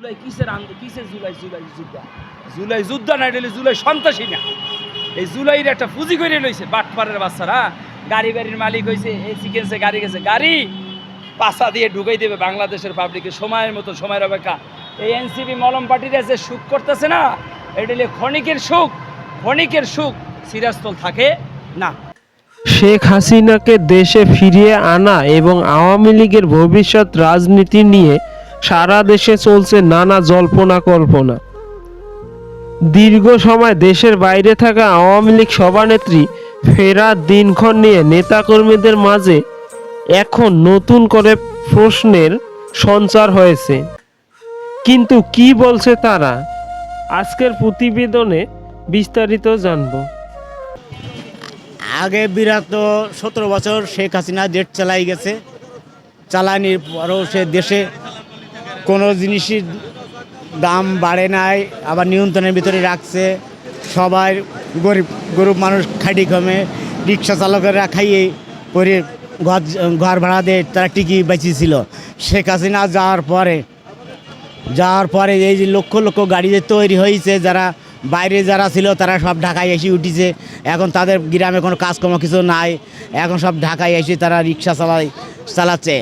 জুলাই কিসের কিসের জুলাই জুলাই যুদ্ধা জুলাই যুদ্ধা না, এটা জুলাই সন্ত্রাসী না। এই জুলাইয়ের একটা পুঁজি করে লইছে বাটপাড়ের বাচ্চারা। গাড়ি বাড়ির মালিক হয়েছে, এই সিকেন্সে গাড়ি গেছে, গাড়ি পাশা দিয়ে ঢুকাই দেবে বাংলাদেশের পাবলিকে সময়ের মতো, সময়ের অপেক্ষা। এই এনসিপি মলম পার্টিরা যে সুখ করতেছে না, এটা ক্ষণিকের সুখ, ক্ষণিকের সুখ চিরস্থল থাকে না। শেখ হাসিনাকে দেশে ফিরিয়ে আনা এবং আওয়ামী লীগের ভবিষ্যৎ রাজনীতি নিয়ে সারা দেশে চলছে নানা জল্পনা কল্পনা। দীর্ঘ সময় দেশের বাইরে থাকা আওয়ামী লীগ সভানেত্রী ফেরার দিনক্ষণ নিয়ে নেতাকর্মীদের মাঝে এখন নতুন করে প্রশ্নের সঞ্চার হয়েছে। কিন্তু কি বলছে তারা, আজকের প্রতিবেদনে বিস্তারিত জানব। আগে বিগত 17 বছর শেখ হাসিনা দেশ চালাই গেছে, চালানির পরও সে দেশে কোনো জিনিসের দাম বাড়ে নাই, আবার নিয়ন্ত্রণের ভিতরে রাখছে। সবাই গরিব মানুষ খাটি কমে, রিক্সা চালকেরা খাইয়ে করে ঘর ভাড়া দিয়ে তারা টিকি বেঁচেছিল। শেখ হাসিনা যাওয়ার পরে এই যে লক্ষ লক্ষ গাড়ি যে তৈরি হয়েছে, যারা বাইরে যারা ছিল তারা সব ঢাকায় এসে উঠেছে। এখন তাদের গ্রামে কোনো কাজকর্ম কিছু নাই, এখন সব ঢাকায় এসে তারা রিক্সা চালাচ্ছে।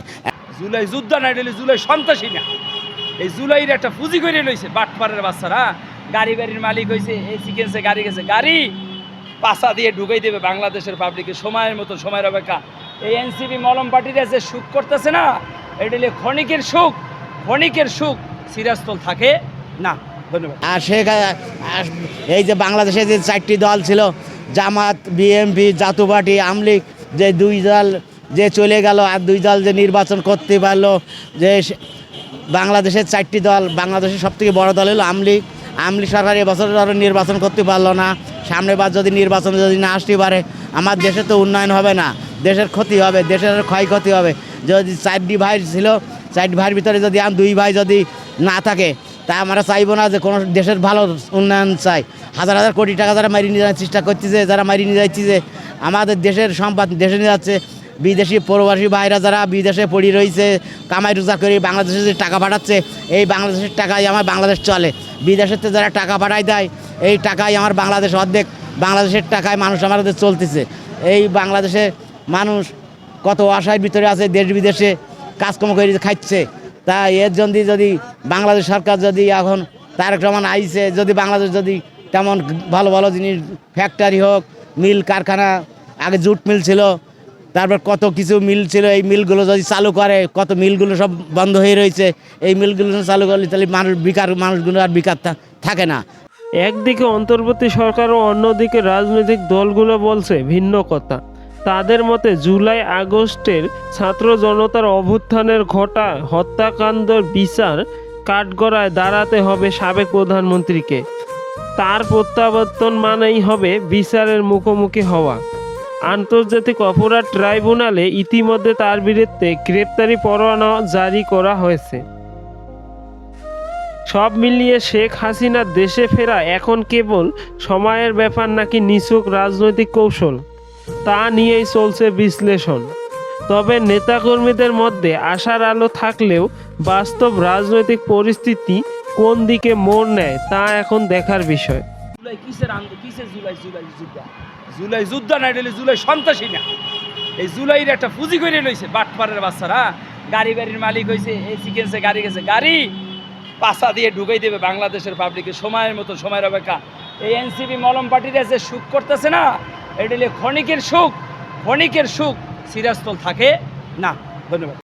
জুলাই যুদ্ধা না, এটা জুলাই সন্ত্রাসী না। এই জুলাইয়ের একটা পুঁজি করে লইছে বাটপাড়ের বাচ্চারা। গাড়ি বাড়ির মালিক হয়েছে, এই সিকেন্সে গাড়ি গেছে, গাড়ি পাশা দিয়ে ঢুকাই দেবে বাংলাদেশের পাবলিকে সময়ের মতো, সময়ের অপেক্ষা। এই এনসিপি মলম পার্টিরা যে সুখ করতেছে না, এটা ক্ষণিকের সুখ, ক্ষণিকের সুখ চিরস্থল থাকে না। ধন্যবাদ। আর এই যে বাংলাদেশে যে 4টি দল ছিল, জামাত, বিএনপি, জাতীয় পার্টি, আওয়ামী লীগ, যে 2 দল যে চলে গেল, আর 2 দল যে নির্বাচন করতে পারলো, যে বাংলাদেশের 4টি দল, বাংলাদেশের সবথেকে বড় দল হলো আওয়ামী লীগ। আওয়ামী লীগ সরকার এবছর নির্বাচন করতে পারলো না। সামনের বার যদি নির্বাচন যদি না আসতে পারে, আমার দেশে তো উন্নয়ন হবে না, দেশের ক্ষতি হবে, দেশের ক্ষয়ক্ষতি হবে। যদি 4টি ভাই ছিল, 4 ভাইয়ের ভিতরে যদি 2 ভাই যদি না থাকে, তা আমরা চাইবো না যে কোনো দেশের ভালো উন্নয়ন চাই। হাজার হাজার কোটি টাকা যারা মারি নিয়ে যাওয়ার চেষ্টা করতেছে, যারা মারি নিয়ে যাচ্ছে, আমাদের দেশের সম্পদ দেশে নিয়ে যাচ্ছে। বিদেশি প্রবাসী ভাইরা যারা বিদেশে পড়ে রয়েছে, কামাই রোজগার করে বাংলাদেশে যে টাকা পাঠাচ্ছে, এই বাংলাদেশের টাকায় আমার বাংলাদেশ চলে। বিদেশের তো যারা টাকা পাঠায় দেয়, এই টাকায় আমার বাংলাদেশ অর্ধেক বাংলাদেশের টাকায় মানুষ আমাদের চলতেছে। এই বাংলাদেশে মানুষ কত আশার ভিতরে আছে, দেশ বিদেশে কাজকর্ম করে খাচ্ছে। তা এর জন্য যদি বাংলাদেশ সরকার যদি এখন তারেক রহমান আইছে, যদি বাংলাদেশ যদি তেমন ভালো ভালো জিনিস, ফ্যাক্টরি হোক, মিল কারখানা, আগে জুট মিল ছিল, তারপর কত কিছু মিল ছিল, এই মিলগুলো যদি চালু করে, কত মিলগুলো সব বন্ধ হয়ে রয়েছে, এই মিলগুলো চালু করলে তাহলে মানুষগুলো আর বেকার থাকে না। একদিকে অন্তর্বর্তী সরকার ও অন্যদিকে রাজনৈতিক দলগুলো বলছে ভিন্ন কথা। তাদের মতে জুলাই আগস্টের ছাত্র জনতার অভ্যুত্থানের ঘটা হত্যাকাণ্ডের বিচার কাঠগড়ায় দাঁড়াতে হবে সাবেক প্রধানমন্ত্রীকে। তার প্রত্যাবর্তন মানেই হবে বিচারের মুখোমুখি হওয়া। আন্তর্জাতিক অপরাধ ট্রাইব্যুনালে ইতিমধ্যে তার বিরুদ্ধে গ্রেপ্তারি পরোয়ানা জারি করা হয়েছে। সব মিলিয়ে শেখ হাসিনা দেশে ফেরা এখন কেবল সময়ের ব্যাপার নাকি নিছক রাজনৈতিক কৌশল, তা নিয়েই চলছে বিশ্লেষণ। তবে নেতাকর্মীদের মধ্যে আশার আলো থাকলেও বাস্তব রাজনৈতিক পরিস্থিতি কোন দিকে মোড় নেয় তা এখন দেখার বিষয়। জুলাই কিসের জুলাই জুলাই যুদ্ধা জুলাই যুদ্ধা না, এটা জুলাই সন্ত্রাসী না। এই জুলাইয়ের একটা পুঁজি করে লইছে বাটপাড়ের বাচ্চারা। গাড়ি বাড়ির মালিক হয়েছে, এই সিকেন্সে গাড়ি গেছে, গাড়ি পাশা দিয়ে ঢুকাই দেবে বাংলাদেশের পাবলিকে সময়ের মতো, সময়ের অপেক্ষা। এই এনসিপি মলম পার্টিরা যে সুখ করতেছে না, এটা ক্ষণিকের সুখ, ক্ষণিকের সুখ চিরস্থল থাকে না। ধন্যবাদ।